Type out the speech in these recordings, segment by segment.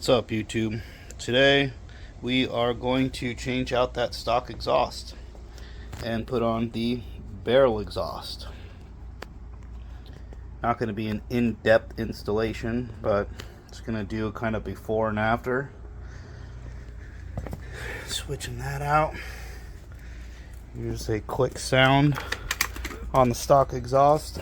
What's up, YouTube? Today we are going to change out that stock exhaust and put on the barrel exhaust. Not going to be an in-depth installation, but it's going to do kind of before and after. Switching that out. Here's a quick sound on the stock exhaust.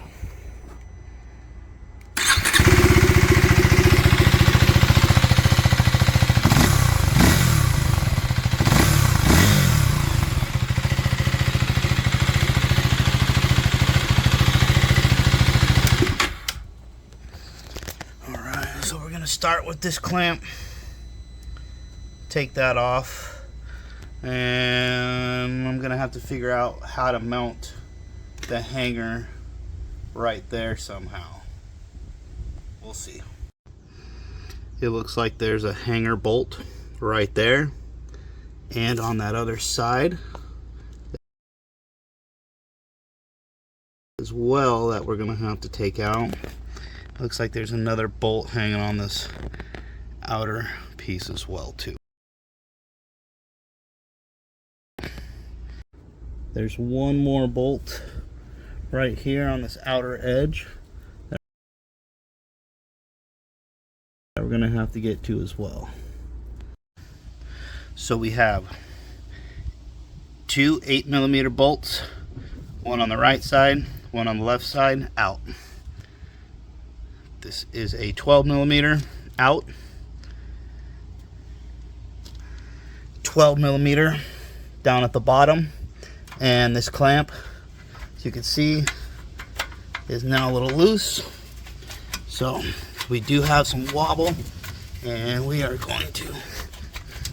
Alright, so we're going to start with this clamp. Take that off. And I'm going to have to figure out how to mount the hanger right there somehow. We'll see. It looks like there's a hanger bolt right there. And on that other side as well that we're going to have to take out. Looks like there's another bolt hanging on this outer piece as well too. There's one more bolt right here on this outer edge that we're going to have to get to as well. So we have two 8mm bolts, one on the right side, one on the left side, out. This is a 12mm out, 12mm down at the bottom, and this clamp, as you can see, is now a little loose. So we do have some wobble, and we are going to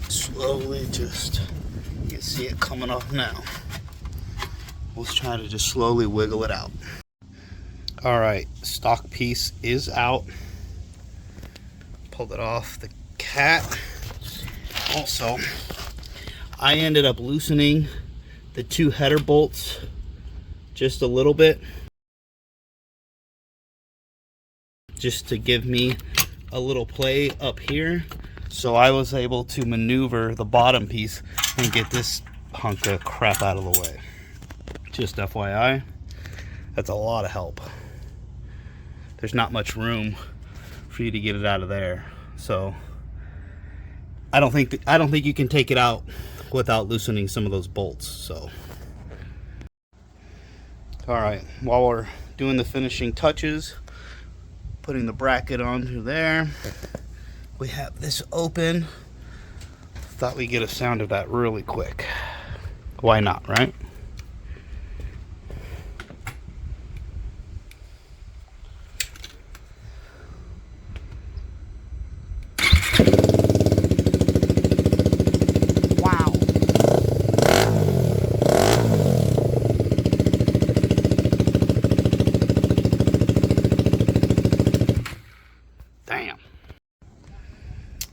slowly just, you can see it coming off now. Let's try to just slowly wiggle it out. Alright, stock piece is out. Pulled it off the cat. Also, I ended up loosening the two header bolts just a little bit, just to give me a little play up here. So I was able to maneuver the bottom piece and get this hunk of crap out of the way. Just FYI, that's a lot of help. There's not much room for you to get it out of there, so I don't think you can take it out without loosening some of those bolts. So, all right, while we're doing the finishing touches, putting the bracket onto there, we have this open. Thought we'd get a sound of that really quick. Why not, right?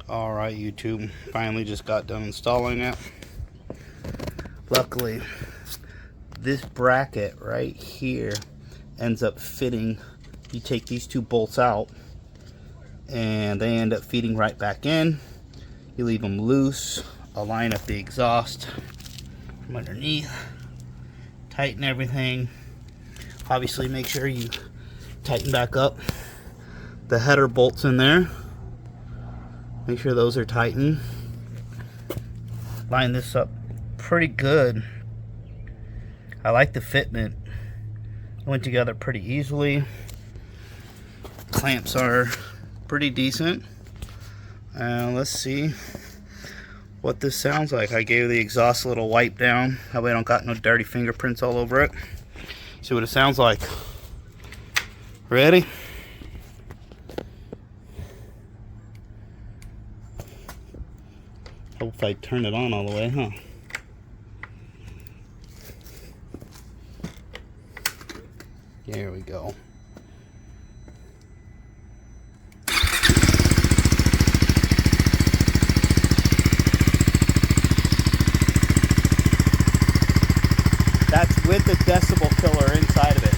Alright, YouTube, finally just got done installing it. Luckily, this bracket right here ends up fitting. You take these two bolts out and they end up feeding right back in. You leave them loose, align up the exhaust from underneath, tighten everything. Obviously make sure you tighten back up the header bolts in there. Make sure those are tightened. Line this up pretty good. I like the fitment. It went together pretty easily. Clamps are pretty decent. Let's see what this sounds like. I gave the exhaust a little wipe down. That way I don't got no dirty fingerprints all over it. See what it sounds like. Ready? Hope if I turn it on all the way, huh? There we go. That's with the decibel killer inside of it.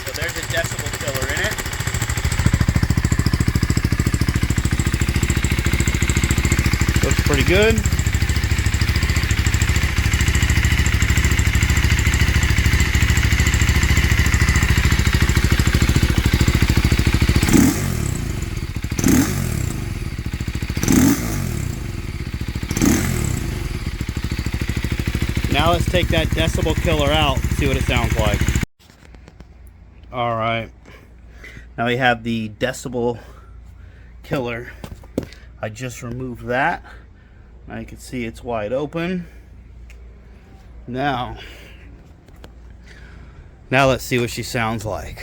So there's a decibel killer in it. pretty good. Now let's take that decibel killer out, see what it sounds like. Alright, now we have the decibel killer. I just removed that. Now you can see it's wide open. Now let's see what she sounds like.